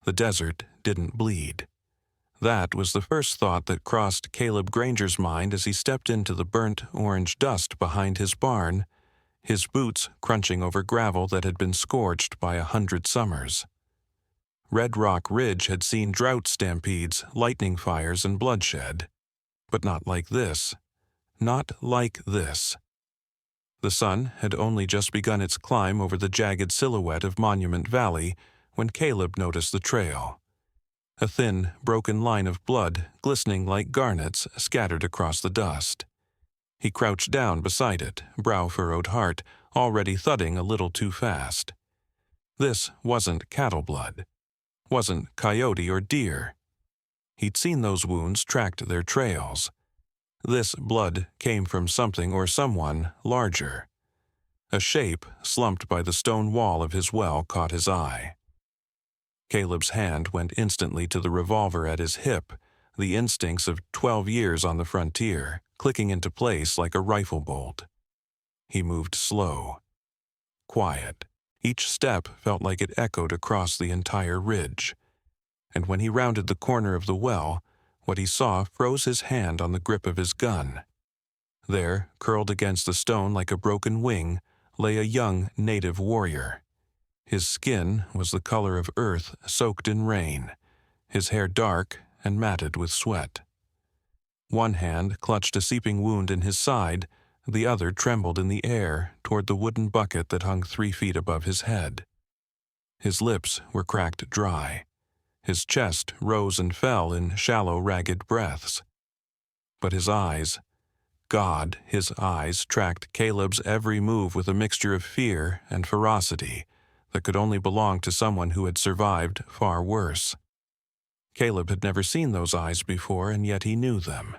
The desert didn't bleed. That was the first thought that crossed Caleb Granger's mind as he stepped into the burnt orange dust behind his barn, his boots crunching over gravel that had been scorched by 100 summers. Red Rock Ridge had seen drought stampedes, lightning fires, and bloodshed. But not like this. Not like this. The sun had only just begun its climb over the jagged silhouette of Monument Valley when Caleb noticed the trail. A thin, broken line of blood, glistening like garnets, scattered across the dust. He crouched down beside it, brow-furrowed heart already thudding a little too fast. This wasn't cattle blood. Wasn't coyote or deer. He'd seen those wounds, tracked their trails. This blood came from something or someone larger. A shape slumped by the stone wall of his well caught his eye. Caleb's hand went instantly to the revolver at his hip, the instincts of 12 years on the frontier, clicking into place like a rifle bolt. He moved slow, quiet. Each step felt like it echoed across the entire ridge. And when he rounded the corner of the well, what he saw froze his hand on the grip of his gun. There, curled against the stone like a broken wing, lay a young native warrior. His skin was the color of earth soaked in rain, his hair dark and matted with sweat. One hand clutched a seeping wound in his side, the other trembled in the air toward the wooden bucket that hung 3 feet above his head. His lips were cracked dry. His chest rose and fell in shallow, ragged breaths. But his eyes, God, his eyes tracked Caleb's every move with a mixture of fear and ferocity that could only belong to someone who had survived far worse. Caleb had never seen those eyes before, and yet he knew them.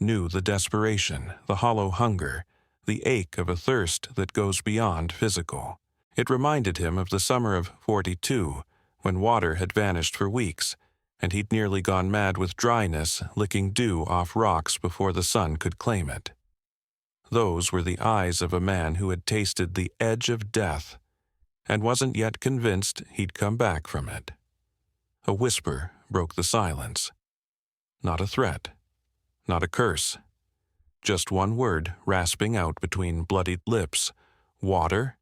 Knew the desperation, the hollow hunger, the ache of a thirst that goes beyond physical. It reminded him of the summer of '42, when water had vanished for weeks, and he'd nearly gone mad with dryness, licking dew off rocks before the sun could claim it. Those were the eyes of a man who had tasted the edge of death, and wasn't yet convinced he'd come back from it. A whisper broke the silence. Not a threat, not a curse. Just one word rasping out between bloodied lips. Water?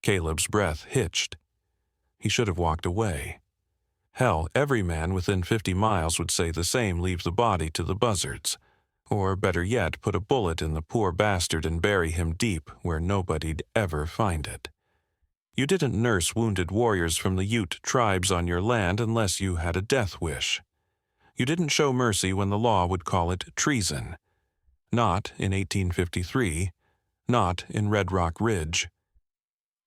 Caleb's breath hitched. He should have walked away. Hell, every man within 50 miles would say the same, leave the body to the buzzards. Or, better yet, put a bullet in the poor bastard and bury him deep where nobody'd ever find it. You didn't nurse wounded warriors from the Ute tribes on your land unless you had a death wish. You didn't show mercy when the law would call it treason. Not in 1853, not in Red Rock Ridge.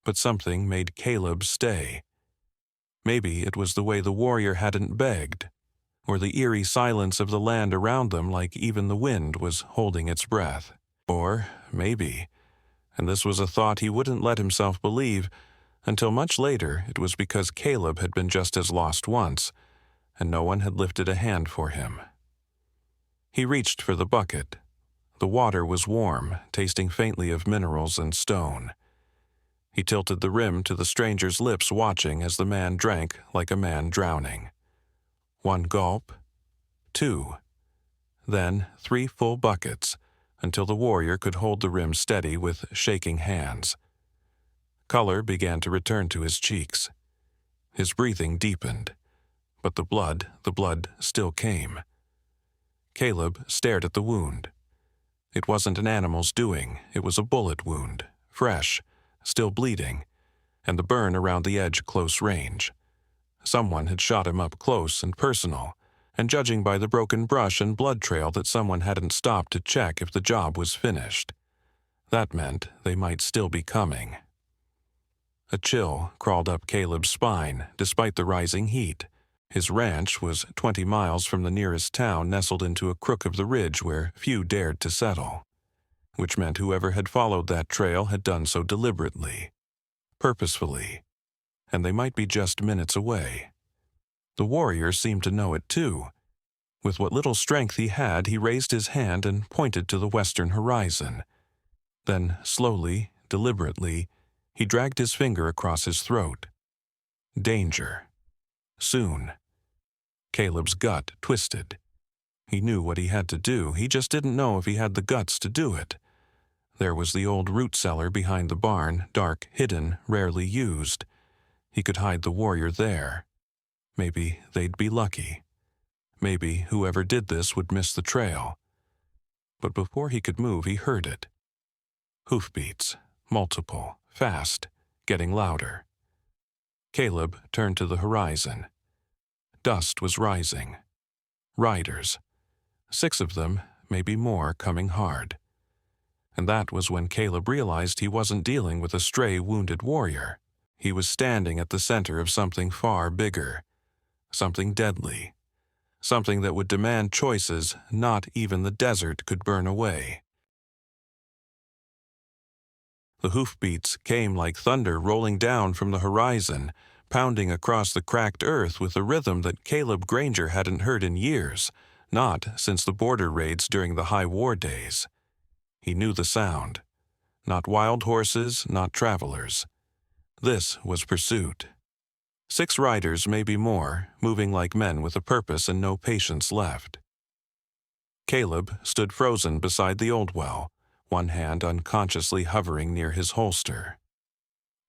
But something made Caleb stay. Maybe it was the way the warrior hadn't begged, or the eerie silence of the land around them like even the wind was holding its breath. Or maybe, and this was a thought he wouldn't let himself believe, until much later it was because Caleb had been just as lost once, and no one had lifted a hand for him. He reached for the bucket. The water was warm, tasting faintly of minerals and stone. He tilted the rim to the stranger's lips, watching as the man drank like a man drowning. 1 gulp, 2, then 3 full buckets, until the warrior could hold the rim steady with shaking hands. Color began to return to his cheeks. His breathing deepened, but the blood still came. Caleb stared at the wound. It wasn't an animal's doing, it was a bullet wound, fresh, still bleeding, and the burn around the edge close range. Someone had shot him up close and personal, and judging by the broken brush and blood trail that someone hadn't stopped to check if the job was finished. That meant they might still be coming. A chill crawled up Caleb's spine, despite the rising heat. His ranch was 20 miles from the nearest town, nestled into a crook of the ridge where few dared to settle, which meant whoever had followed that trail had done so deliberately, purposefully, and they might be just minutes away. The warrior seemed to know it too. With what little strength he had, he raised his hand and pointed to the western horizon. Then, slowly, deliberately, he dragged his finger across his throat. Danger. soon. Caleb's gut twisted. He knew what he had to do, he just didn't know if he had the guts to do it. There was the old root cellar behind the barn, dark, hidden, rarely used. He could hide the warrior there. Maybe they'd be lucky. Maybe whoever did this would miss the trail. But before he could move, he heard it. Hoofbeats, multiple, fast, getting louder. Caleb turned to the horizon. Dust was rising. Riders. 6 of them, maybe more, coming hard. And that was when Caleb realized he wasn't dealing with a stray wounded warrior. He was standing at the center of something far bigger, something deadly, something that would demand choices not even the desert could burn away. The hoofbeats came like thunder rolling down from the horizon, pounding across the cracked earth with a rhythm that Caleb Granger hadn't heard in years, not since the border raids during the High War days. He knew the sound. Not wild horses, not travelers. This was pursuit. 6 riders, maybe more, moving like men with a purpose and no patience left. Caleb stood frozen beside the old well, one hand unconsciously hovering near his holster.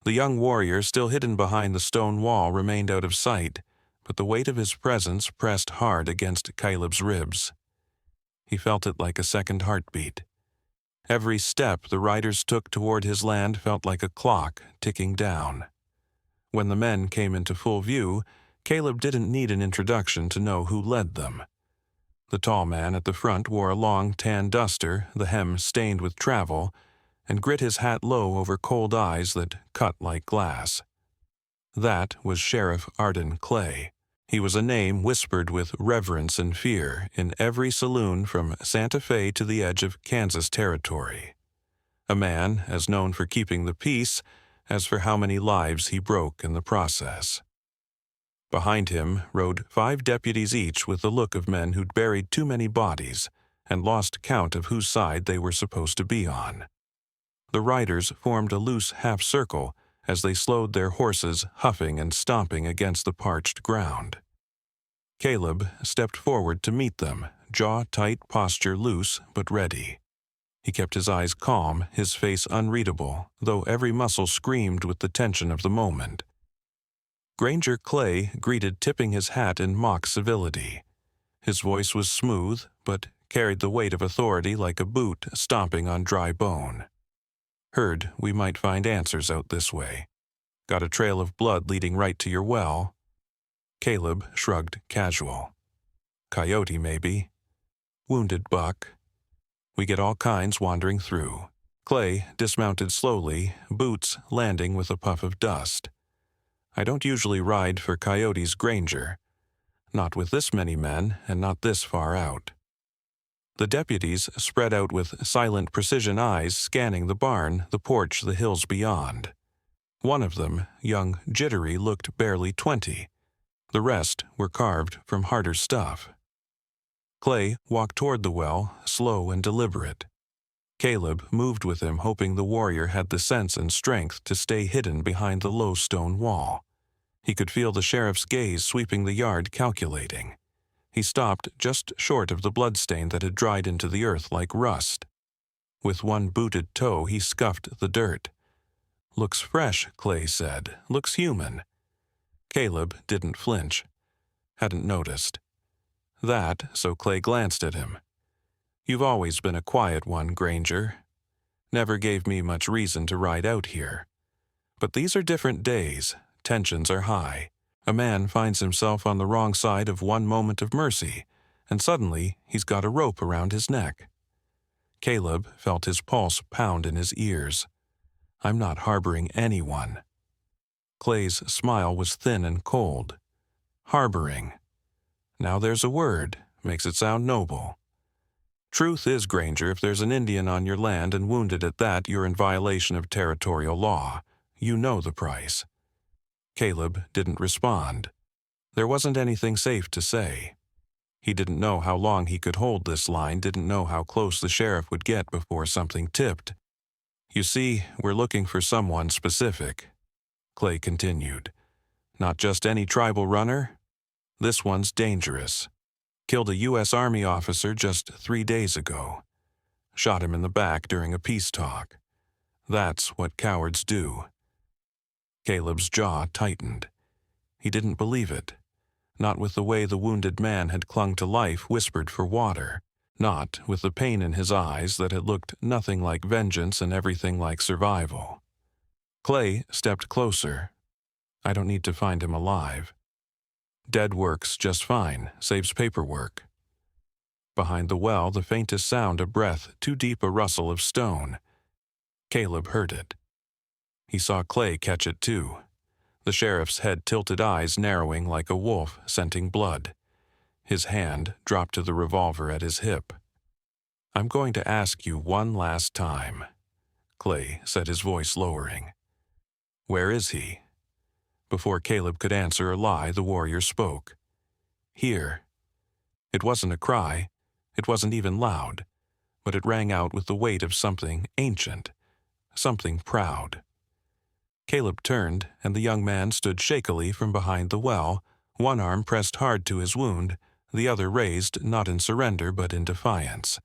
The young warrior, still hidden behind the stone wall, remained out of sight, but the weight of his presence pressed hard against Caleb's ribs. He felt it like a second heartbeat. Every step the riders took toward his land felt like a clock ticking down. When the men came into full view, Caleb didn't need an introduction to know who led them. The tall man at the front wore a long tan duster, the hem stained with travel, and grit his hat low over cold eyes that cut like glass. That was Sheriff Arden Clay. He was a name whispered with reverence and fear in every saloon from Santa Fe to the edge of Kansas territory. A man as known for keeping the peace as for how many lives he broke in the process. Behind him rode 5 deputies each with the look of men who'd buried too many bodies and lost count of whose side they were supposed to be on. The riders formed a loose half-circle as they slowed their horses, huffing and stomping against the parched ground. Caleb stepped forward to meet them, jaw-tight, posture loose but ready. He kept his eyes calm, his face unreadable, though every muscle screamed with the tension of the moment. Granger Clay greeted tipping his hat in mock civility. His voice was smooth, but carried the weight of authority like a boot stomping on dry bone. Heard we might find answers out this way. Got a trail of blood leading right to your well? Caleb shrugged casual. Coyote, maybe. Wounded buck. We get all kinds wandering through. Clay dismounted slowly, boots landing with a puff of dust. I don't usually ride for coyotes, Granger. Not with this many men, and not this far out. The deputies spread out with silent precision eyes scanning the barn, the porch, the hills beyond. One of them, young Jittery, looked barely 20. The rest were carved from harder stuff. Clay walked toward the well, slow and deliberate. Caleb moved with him, hoping the warrior had the sense and strength to stay hidden behind the low stone wall. He could feel the sheriff's gaze sweeping the yard, calculating. He stopped just short of the bloodstain that had dried into the earth like rust. With one booted toe, he scuffed the dirt. Looks fresh, Clay said. Looks human. Caleb didn't flinch. Hadn't noticed. That, so Clay glanced at him. You've always been a quiet one, Granger. Never gave me much reason to ride out here. But these are different days. Tensions are high. A man finds himself on the wrong side of one moment of mercy, and suddenly he's got a rope around his neck. Caleb felt his pulse pound in his ears. I'm not harboring anyone. Clay's smile was thin and cold. Harboring. Now there's a word, makes it sound noble. Truth is, Granger, if there's an Indian on your land and wounded at that, you're in violation of territorial law. You know the price. Caleb didn't respond. There wasn't anything safe to say. He didn't know how long he could hold this line, didn't know how close the sheriff would get before something tipped. You see, we're looking for someone specific, Clay continued. Not just any tribal runner, This one's dangerous. Killed a U.S. Army officer just 3 days ago. Shot him in the back during a peace talk. That's what cowards do." Caleb's jaw tightened. He didn't believe it. Not with the way the wounded man had clung to life, whispered for water. Not with the pain in his eyes that had looked nothing like vengeance and everything like survival. Clay stepped closer. "I don't need to find him alive. Dead works just fine, saves paperwork." Behind the well, the faintest sound a breath, too deep a rustle of stone. Caleb heard it. He saw Clay catch it too. The sheriff's head-tilted eyes narrowing like a wolf scenting blood. His hand dropped to the revolver at his hip. "I'm going to ask you one last time," Clay said, his voice lowering. "Where is he?" Before Caleb could answer or lie, the warrior spoke. "Here." It wasn't a cry. It wasn't even loud. But it rang out with the weight of something ancient, something proud. Caleb turned, and the young man stood shakily from behind the well, one arm pressed hard to his wound, the other raised not in surrender but in defiance.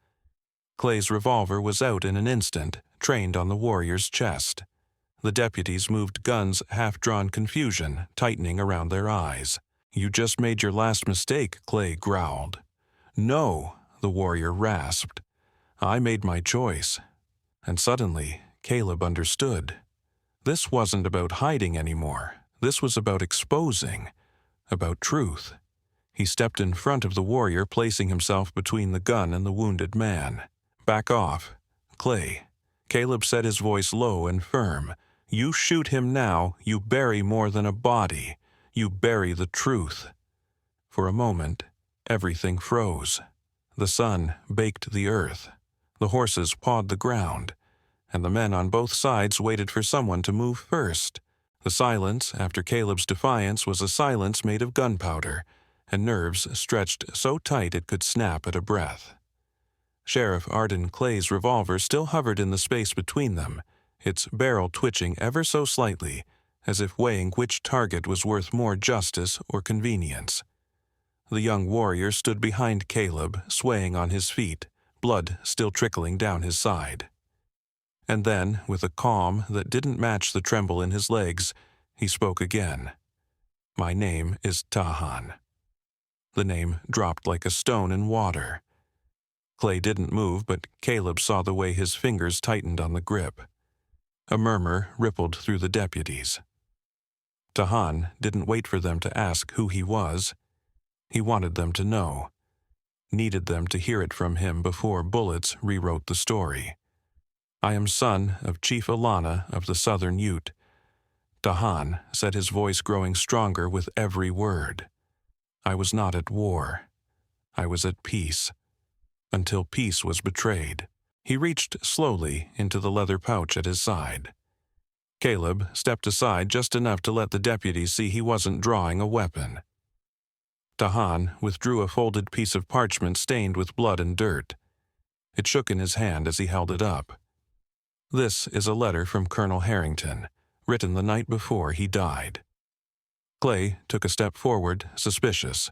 Clay's revolver was out in an instant, trained on the warrior's chest. The deputies moved guns, half-drawn confusion, tightening around their eyes. "You just made your last mistake," Clay growled. "No," the warrior rasped. "I made my choice." And suddenly, Caleb understood. This wasn't about hiding anymore. This was about exposing, about truth. He stepped in front of the warrior, placing himself between the gun and the wounded man. "Back off, Clay." Caleb said, his voice low and firm. "You shoot him now, you bury more than a body. You bury the truth." For a moment, everything froze. The sun baked the earth. The horses pawed the ground, and the men on both sides waited for someone to move first. The silence after Caleb's defiance was a silence made of gunpowder, and nerves stretched so tight it could snap at a breath. Sheriff Arden Clay's revolver still hovered in the space between them, its barrel twitching ever so slightly, as if weighing which target was worth more justice or convenience. The young warrior stood behind Caleb, swaying on his feet, blood still trickling down his side. And then, with a calm that didn't match the tremble in his legs, he spoke again. "My name is Tahan." The name dropped like a stone in water. Clay didn't move, but Caleb saw the way his fingers tightened on the grip. A murmur rippled through the deputies. Tahan didn't wait for them to ask who he was. He wanted them to know. Needed them to hear it from him before bullets rewrote the story. "I am son of Chief Alana of the Southern Ute." Tahan said, his voice growing stronger with every word. "I was not at war. I was at peace. Until peace was betrayed." He reached slowly into the leather pouch at his side. Caleb stepped aside just enough to let the deputies see he wasn't drawing a weapon. Tahan withdrew a folded piece of parchment stained with blood and dirt. It shook in his hand as he held it up. "This is a letter from Colonel Harrington, written the night before he died." Clay took a step forward, suspicious.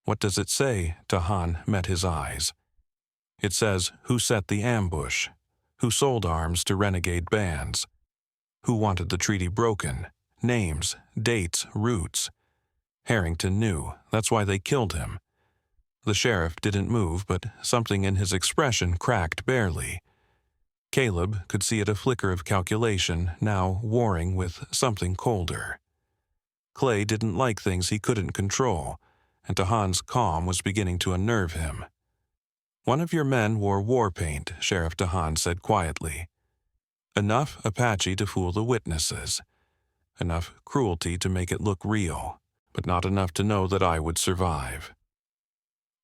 "What does it say?" Tahan met his eyes. "It says who set the ambush, who sold arms to renegade bands, who wanted the treaty broken, names, dates, routes. Harrington knew, that's why they killed him." The sheriff didn't move, but something in his expression cracked barely. Caleb could see it, a flicker of calculation, now warring with something colder. Clay didn't like things he couldn't control, and Tahan's calm was beginning to unnerve him. "One of your men wore war paint," Sheriff Tahan said quietly. "Enough Apache to fool the witnesses. Enough cruelty to make it look real, but not enough to know that I would survive."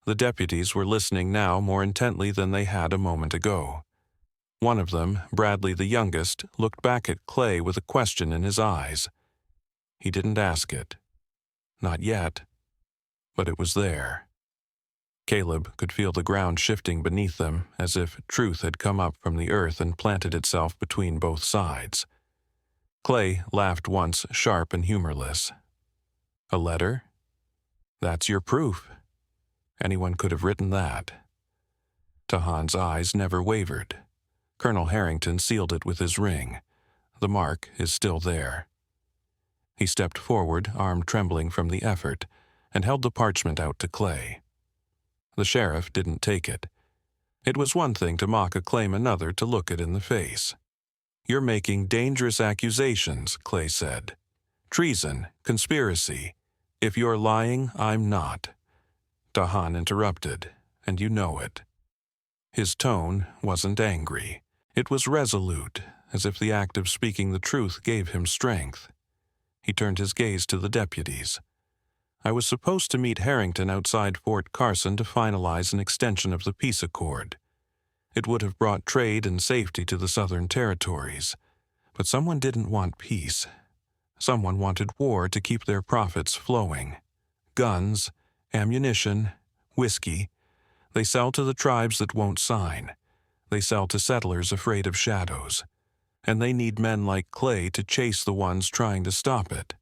The deputies were listening now more intently than they had a moment ago. One of them, Bradley the youngest, looked back at Clay with a question in his eyes. He didn't ask it. Not yet. But it was there. Caleb could feel the ground shifting beneath them, as if truth had come up from the earth and planted itself between both sides. Clay laughed once, sharp and humorless. "A letter?" That's your proof. Anyone could have written that. Tahan's eyes never wavered. Colonel Harrington sealed it with his ring. The mark is still there. He stepped forward, arm trembling from the effort, and held the parchment out to Clay. The sheriff didn't take it. It was one thing to mock a claim, another to look it in the face. "You're making dangerous accusations," Clay said. "Treason, conspiracy. If you're lying, I'm not." Tahan interrupted, "And you know it." His tone wasn't angry. It was resolute, as if the act of speaking the truth gave him strength. He turned his gaze to the deputies. "I was supposed to meet Harrington outside Fort Carson to finalize an extension of the peace accord. It would have brought trade and safety to the Southern Territories. But someone didn't want peace. Someone wanted war to keep their profits flowing. Guns, ammunition, whiskey. They sell to the tribes that won't sign. They sell to settlers afraid of shadows. And they need men like Clay to chase the ones trying to stop it."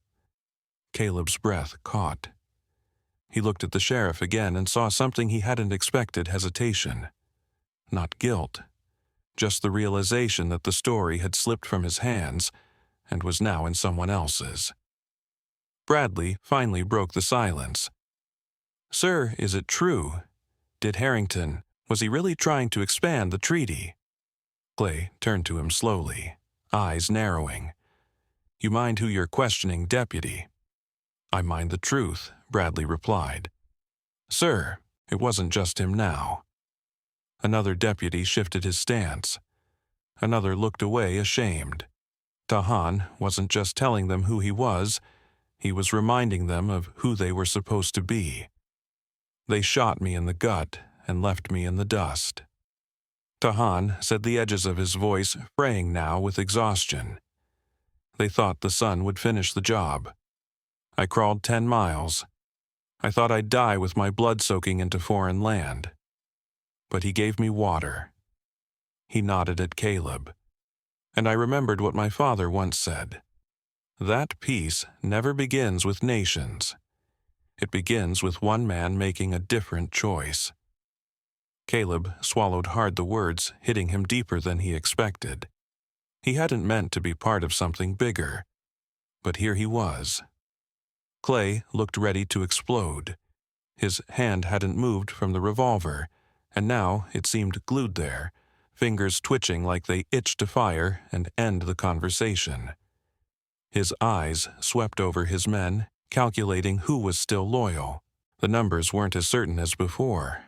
Caleb's breath caught. He looked at the sheriff again and saw something he hadn't expected: hesitation. Not guilt, just the realization that the story had slipped from his hands and was now in someone else's. Bradley finally broke the silence. "Sir, is it true? Was he really trying to expand the treaty?" Clay turned to him slowly, eyes narrowing. "You mind who you're questioning, deputy?" "I mind the truth," Bradley replied. "Sir, it wasn't just him now." Another deputy shifted his stance. Another looked away, ashamed. Tahan wasn't just telling them who he was reminding them of who they were supposed to be. "They shot me in the gut and left me in the dust." Tahan said, the edges of his voice fraying now with exhaustion. "They thought the sun would finish the job. I crawled 10 miles. I thought I'd die with my blood soaking into foreign land. But he gave me water." He nodded at Caleb. "And I remembered what my father once said. That peace never begins with nations. It begins with one man making a different choice." Caleb swallowed hard, the words hitting him deeper than he expected. He hadn't meant to be part of something bigger, but here he was. Clay looked ready to explode. His hand hadn't moved from the revolver, and now it seemed glued there, fingers twitching like they itched to fire and end the conversation. His eyes swept over his men, calculating who was still loyal. The numbers weren't as certain as before.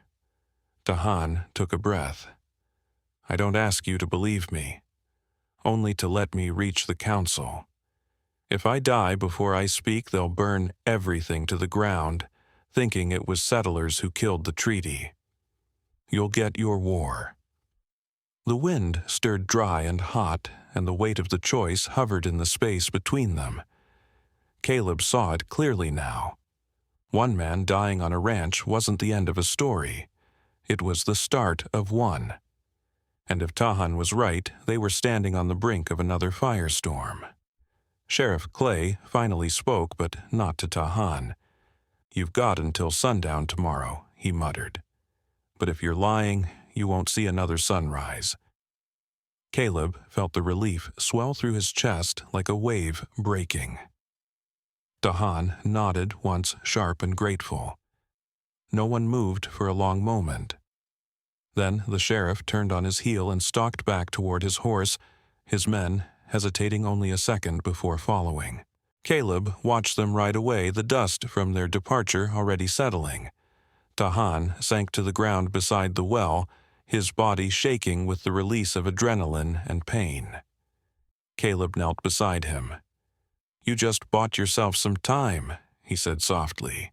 Tahan took a breath. "I don't ask you to believe me, only to let me reach the council. If I die before I speak, they'll burn everything to the ground, thinking it was settlers who killed the treaty. You'll get your war." The wind stirred dry and hot, and the weight of the choice hovered in the space between them. Caleb saw it clearly now. One man dying on a ranch wasn't the end of a story. It was the start of one. And if Tahan was right, they were standing on the brink of another firestorm. Sheriff Clay finally spoke, but not to Tahan. "You've got until sundown tomorrow," he muttered. "But if you're lying, you won't see another sunrise." Caleb felt the relief swell through his chest like a wave breaking. Tahan nodded once, sharp and grateful. No one moved for a long moment. Then the sheriff turned on his heel and stalked back toward his horse, his men hesitating only a second before following. Caleb watched them ride away, the dust from their departure already settling. Tahan sank to the ground beside the well, his body shaking with the release of adrenaline and pain. Caleb knelt beside him. "You just bought yourself some time," he said softly.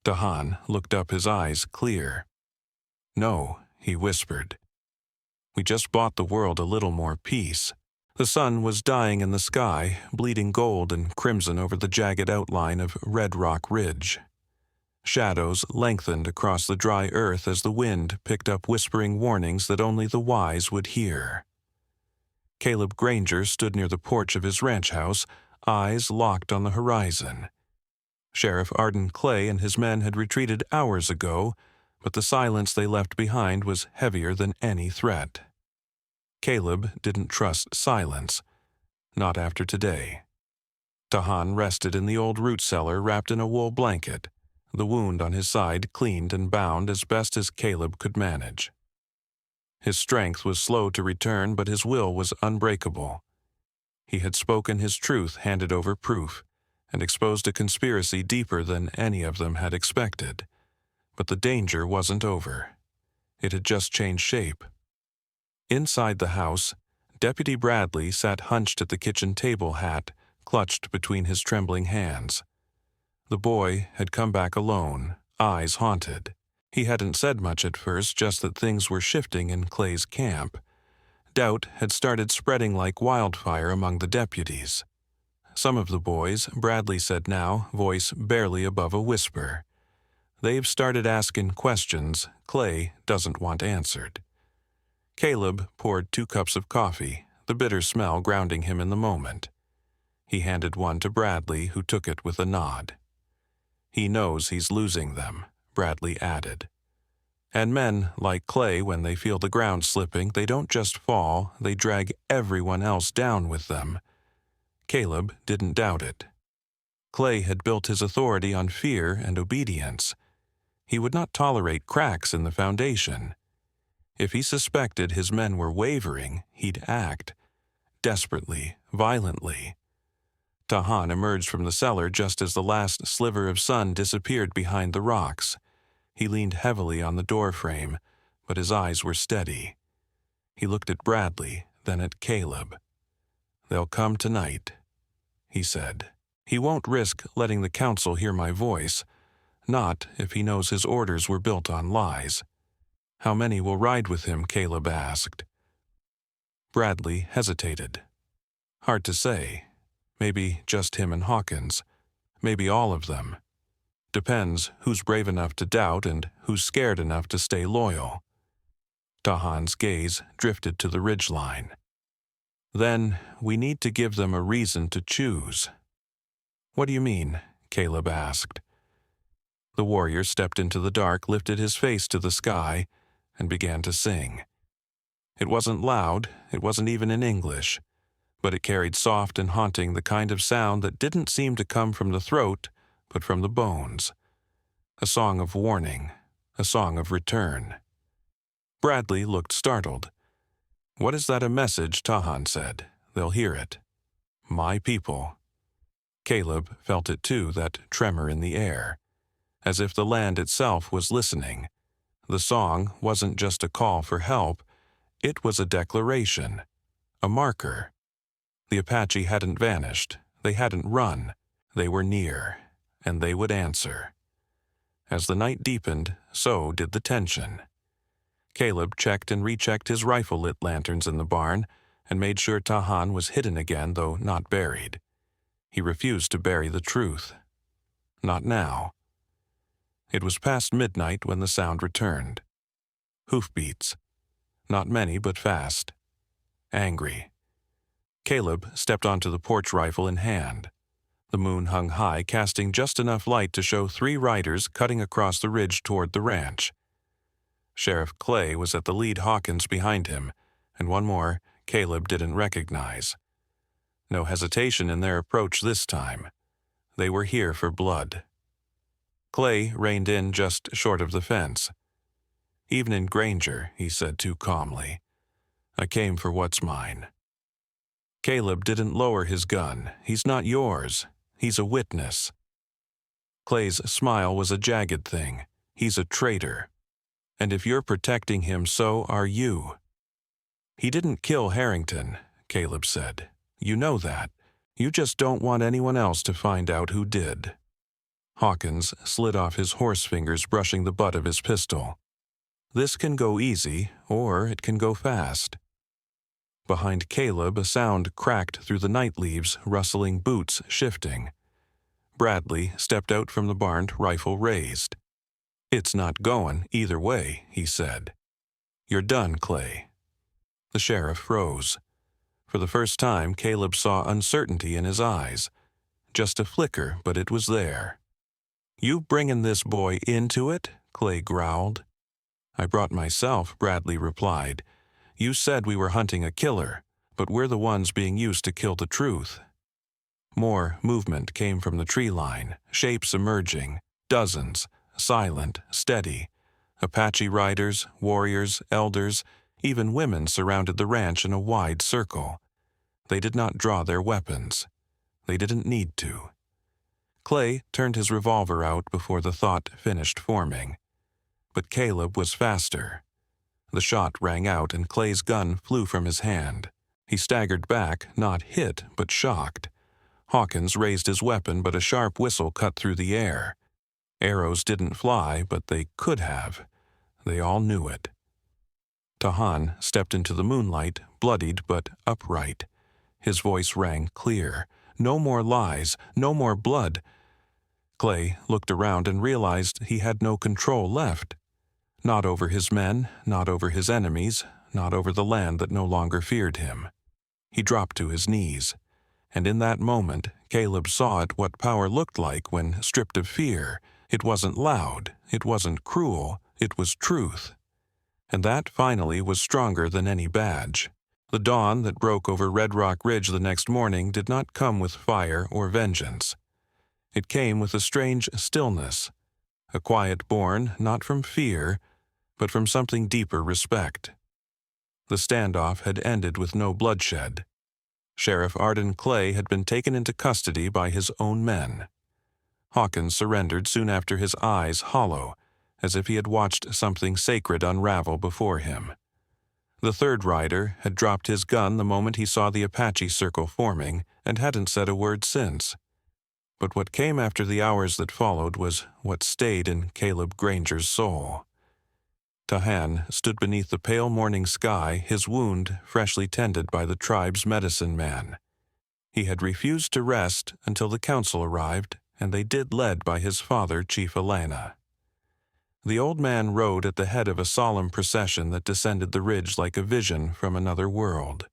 Tahan looked up, his eyes clear. "No," he whispered. "We just bought the world a little more peace." The sun was dying in the sky, bleeding gold and crimson over the jagged outline of Red Rock Ridge. Shadows lengthened across the dry earth as the wind picked up whispering warnings that only the wise would hear. Caleb Granger stood near the porch of his ranch house, eyes locked on the horizon. Sheriff Arden Clay and his men had retreated hours ago, but the silence they left behind was heavier than any threat. Caleb didn't trust silence, not after today. Tahan rested in the old root cellar wrapped in a wool blanket, the wound on his side cleaned and bound as best as Caleb could manage. His strength was slow to return, but his will was unbreakable. He had spoken his truth, handed over proof, and exposed a conspiracy deeper than any of them had expected. But the danger wasn't over. It had just changed shape. Inside the house, Deputy Bradley sat hunched at the kitchen table, hat clutched between his trembling hands. The boy had come back alone, eyes haunted. He hadn't said much at first, just that things were shifting in Clay's camp. Doubt had started spreading like wildfire among the deputies. Some of the boys, Bradley said now, voice barely above a whisper. They've started asking questions Clay doesn't want answered. Caleb poured 2 cups of coffee, the bitter smell grounding him in the moment. He handed one to Bradley, who took it with a nod. He knows he's losing them, Bradley added. And men like Clay, when they feel the ground slipping, they don't just fall, they drag everyone else down with them. Caleb didn't doubt it. Clay had built his authority on fear and obedience. He would not tolerate cracks in the foundation. If he suspected his men were wavering, he'd act. Desperately, violently. Tahan emerged from the cellar just as the last sliver of sun disappeared behind the rocks. He leaned heavily on the doorframe, but his eyes were steady. He looked at Bradley, then at Caleb. "They'll come tonight," he said. "He won't risk letting the council hear my voice, not if he knows his orders were built on lies." "How many will ride with him?" Caleb asked. Bradley hesitated. "Hard to say. Maybe just him and Hawkins. Maybe all of them. Depends who's brave enough to doubt and who's scared enough to stay loyal." Tahan's gaze drifted to the ridgeline. "Then we need to give them a reason to choose." "What do you mean?" Caleb asked. The warrior stepped into the dark, lifted his face to the sky, and began to sing. It wasn't loud, it wasn't even in English, but it carried soft and haunting the kind of sound that didn't seem to come from the throat, but from the bones. A song of warning, a song of return. Bradley looked startled. "What is that a message?" Tahan said. "They'll hear it." "My people." Caleb felt it too, that tremor in the air, as if the land itself was listening. The song wasn't just a call for help, it was a declaration, a marker. The Apache hadn't vanished, they hadn't run, they were near, and they would answer. As the night deepened, so did the tension. Caleb checked and rechecked his rifle-lit lanterns in the barn and made sure Tahan was hidden again, though not buried. He refused to bury the truth. Not now. It was past midnight when the sound returned. Hoofbeats. Not many, but fast. Angry. Caleb stepped onto the porch, rifle in hand. The moon hung high, casting just enough light to show 3 riders cutting across the ridge toward the ranch. Sheriff Clay was at the lead, Hawkins behind him, and one more Caleb didn't recognize. No hesitation in their approach this time. They were here for blood. Clay reined in just short of the fence. "Evening, Granger," he said too calmly. "I came for what's mine." Caleb didn't lower his gun. "He's not yours. He's a witness." Clay's smile was a jagged thing. "He's a traitor. And if you're protecting him, so are you." "He didn't kill Harrington," Caleb said. "You know that. You just don't want anyone else to find out who did." Hawkins slid off his horse fingers, brushing the butt of his pistol. "This can go easy, or it can go fast." Behind Caleb, a sound cracked through the night leaves, rustling boots shifting. Bradley stepped out from the barn, rifle raised. "It's not going either way," he said. "You're done, Clay." The sheriff froze. For the first time, Caleb saw uncertainty in his eyes. Just a flicker, but it was there. "You bringin' this boy into it?" Clay growled. "I brought myself," Bradley replied. "You said we were hunting a killer, but we're the ones being used to kill the truth." More movement came from the tree line, shapes emerging, dozens, silent, steady. Apache riders, warriors, elders, even women surrounded the ranch in a wide circle. They did not draw their weapons. They didn't need to. Clay turned his revolver out before the thought finished forming. But Caleb was faster. The shot rang out and Clay's gun flew from his hand. He staggered back, not hit, but shocked. Hawkins raised his weapon, but a sharp whistle cut through the air. Arrows didn't fly, but they could have. They all knew it. Tahan stepped into the moonlight, bloodied but upright. His voice rang clear. No more lies, no more blood. Clay looked around and realized he had no control left. Not over his men, not over his enemies, not over the land that no longer feared him. He dropped to his knees. And in that moment, Caleb saw it what power looked like when stripped of fear. It wasn't loud, it wasn't cruel, it was truth. And that finally was stronger than any badge. The dawn that broke over Red Rock Ridge the next morning did not come with fire or vengeance. It came with a strange stillness, a quiet born not from fear, but from something deeper respect. The standoff had ended with no bloodshed. Sheriff Arden Clay had been taken into custody by his own men. Hawkins surrendered soon after, his eyes hollow, as if he had watched something sacred unravel before him. The third rider had dropped his gun the moment he saw the Apache circle forming and hadn't said a word since. But what came after the hours that followed was what stayed in Caleb Granger's soul. Tahan stood beneath the pale morning sky, his wound freshly tended by the tribe's medicine man. He had refused to rest until the council arrived, and they did, led by his father, Chief Elena. The old man rode at the head of a solemn procession that descended the ridge like a vision from another world.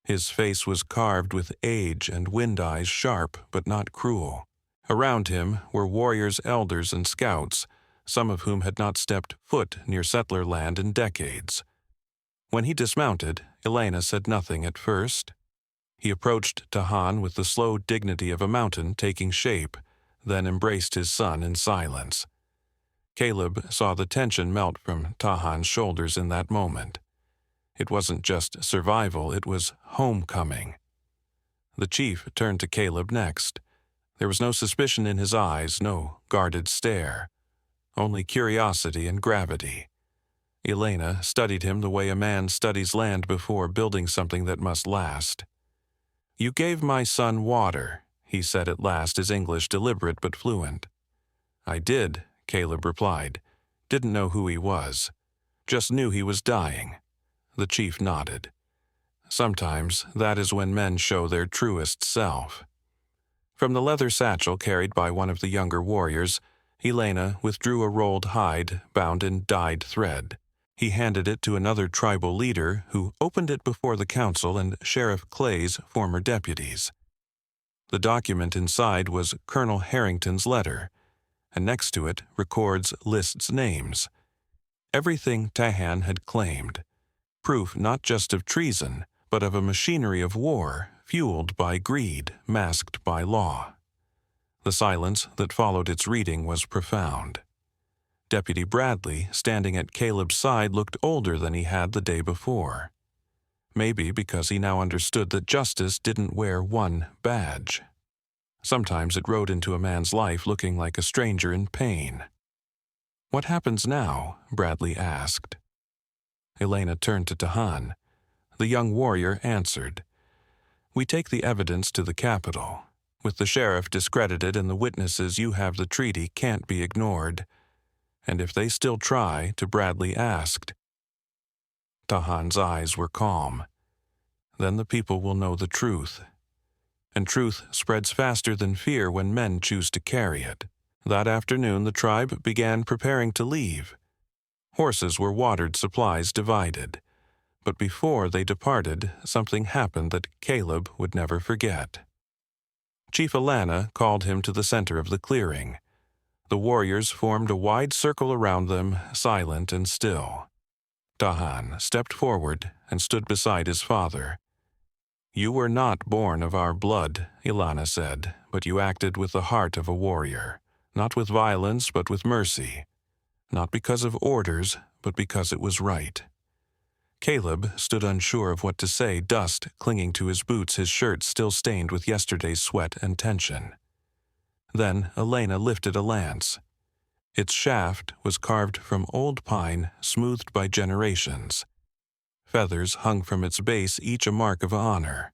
His face was carved with age and wind eyes sharp but not cruel. Around him were warriors, elders, and scouts, some of whom had not stepped foot near settler land in decades. When he dismounted, Elena said nothing at first. He approached Tahan with the slow dignity of a mountain taking shape, then embraced his son in silence. Caleb saw the tension melt from Tahan's shoulders in that moment. It wasn't just survival, it was homecoming. The chief turned to Caleb next. There was no suspicion in his eyes, no guarded stare. Only curiosity and gravity. Elena studied him the way a man studies land before building something that must last. "You gave my son water," he said at last, his English deliberate but fluent. "I did," Caleb replied. "Didn't know who he was. Just knew he was dying." The chief nodded. Sometimes that is when men show their truest self. From the leather satchel carried by one of the younger warriors, Elena withdrew a rolled hide bound in dyed thread. He handed it to another tribal leader, who opened it before the council and Sheriff Clay's former deputies. The document inside was Colonel Harrington's letter, and next to it lists names. Everything Tahan had claimed. Proof not just of treason, but of a machinery of war fueled by greed, masked by law. The silence that followed its reading was profound. Deputy Bradley, standing at Caleb's side, looked older than he had the day before. Maybe because he now understood that justice didn't wear one badge. Sometimes it rode into a man's life looking like a stranger in pain. "What happens now?" Bradley asked. Elena turned to Tahan. The young warrior answered. "We take the evidence to the capital. With the sheriff discredited and the witnesses, you have the treaty can't be ignored. And if they still try," to Bradley asked. Tahan's eyes were calm. "Then the people will know the truth. And truth spreads faster than fear when men choose to carry it." That afternoon the tribe began preparing to leave. Horses were watered, supplies divided. But before they departed, something happened that Caleb would never forget. Chief Elena called him to the center of the clearing. The warriors formed a wide circle around them, silent and still. Tahan stepped forward and stood beside his father. "You were not born of our blood," Ilana said, "but you acted with the heart of a warrior, not with violence but with mercy, not because of orders but because it was right." Caleb stood unsure of what to say, dust clinging to his boots, his shirt still stained with yesterday's sweat and tension. Then Elena lifted a lance. Its shaft was carved from old pine, smoothed by generations. Feathers hung from its base, each a mark of honor.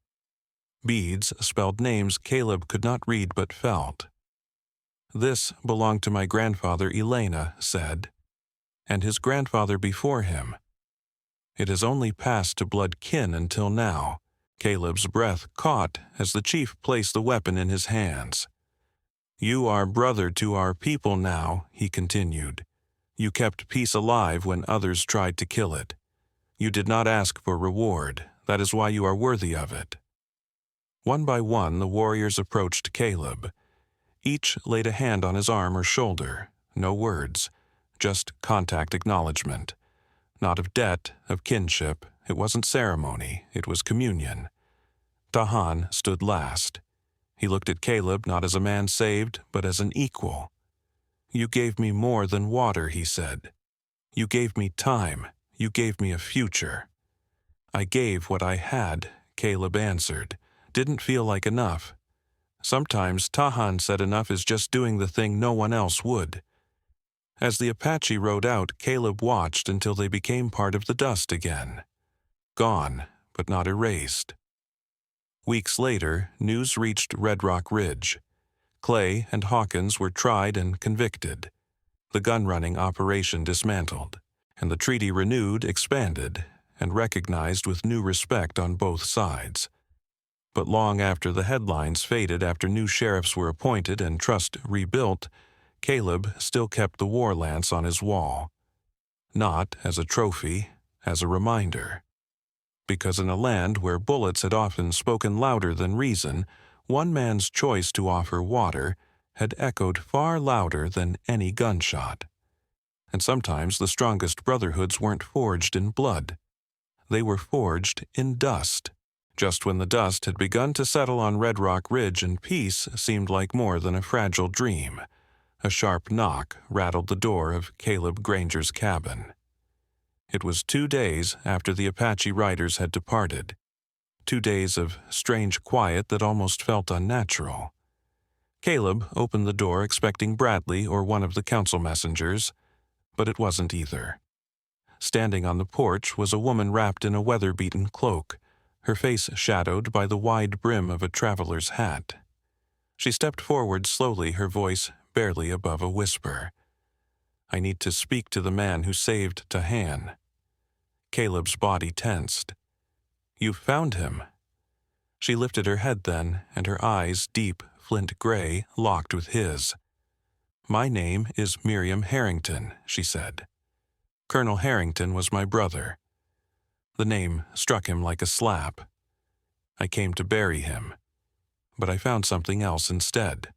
Beads spelled names Caleb could not read but felt. "This belonged to my grandfather," Elena said, "and his grandfather before him. It has only passed to blood kin until now." Caleb's breath caught as the chief placed the weapon in his hands. "You are brother to our people now," he continued. "You kept peace alive when others tried to kill it. You did not ask for reward. That is why you are worthy of it." One by one, the warriors approached Caleb. Each laid a hand on his arm or shoulder. No words, just contact acknowledgement. Not of debt, of kinship. It wasn't ceremony, it was communion. Tahan stood last. He looked at Caleb not as a man saved, but as an equal. "You gave me more than water," he said. "You gave me time. You gave me a future." "I gave what I had," Caleb answered. "Didn't feel like enough." Sometimes Tahan said enough is just doing the thing no one else would. As the Apache rode out, Caleb watched until they became part of the dust again. Gone, but not erased. Weeks later, news reached Red Rock Ridge. Clay and Hawkins were tried and convicted. The gun-running operation dismantled, and the treaty renewed, expanded, and recognized with new respect on both sides. But long after the headlines faded, after new sheriffs were appointed and trust rebuilt, Caleb still kept the war lance on his wall. Not as a trophy, as a reminder. Because in a land where bullets had often spoken louder than reason, one man's choice to offer water had echoed far louder than any gunshot. And sometimes the strongest brotherhoods weren't forged in blood. They were forged in dust. Just when the dust had begun to settle on Red Rock Ridge and peace seemed like more than a fragile dream, a sharp knock rattled the door of Caleb Granger's cabin. It was 2 days after the Apache riders had departed. 2 days of strange quiet that almost felt unnatural. Caleb opened the door expecting Bradley or one of the council messengers, but it wasn't either. Standing on the porch was a woman wrapped in a weather-beaten cloak, her face shadowed by the wide brim of a traveler's hat. She stepped forward slowly, her voice barely above a whisper. "I need to speak to the man who saved Tahan." Caleb's body tensed. "You've found him." She lifted her head then, and her eyes, deep, flint gray, locked with his. "My name is Miriam Harrington," she said. "Colonel Harrington was my brother." The name struck him like a slap. "I came to bury him, but I found something else instead.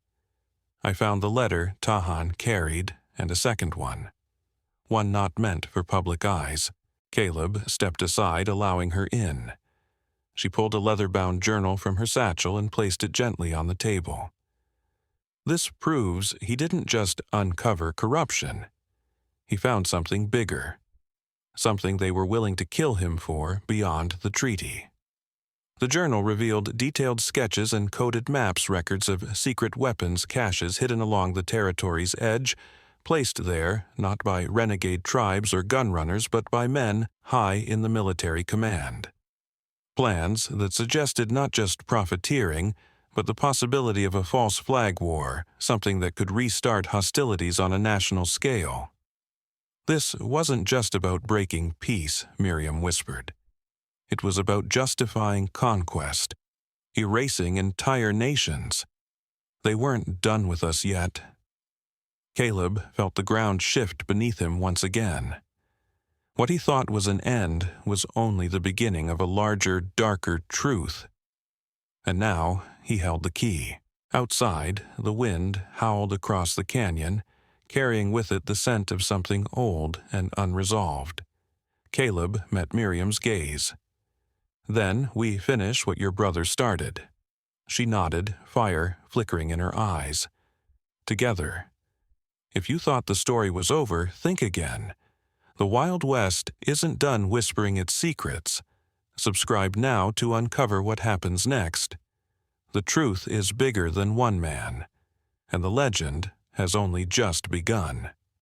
I found the letter Tahan carried, and a second one not meant for public eyes." Caleb stepped aside, allowing her in. She pulled a leather-bound journal from her satchel and placed it gently on the table. This proves he didn't just uncover corruption. He found something bigger, something they were willing to kill him for beyond the treaty. The journal revealed detailed sketches and coded maps, records of secret weapons caches hidden along the territory's edge, placed there not by renegade tribes or gun-runners but by men high in the military command. Plans that suggested not just profiteering, but the possibility of a false flag war, something that could restart hostilities on a national scale. "This wasn't just about breaking peace," Miriam whispered. "It was about justifying conquest, erasing entire nations. They weren't done with us yet." Caleb felt the ground shift beneath him once again. What he thought was an end was only the beginning of a larger, darker truth. And now he held the key. Outside, the wind howled across the canyon, carrying with it the scent of something old and unresolved. Caleb met Miriam's gaze. "Then we finish what your brother started." She nodded, fire flickering in her eyes. "Together. If you thought the story was over, think again. The Wild West isn't done whispering its secrets. Subscribe now to uncover what happens next. The truth is bigger than one man, and the legend has only just begun."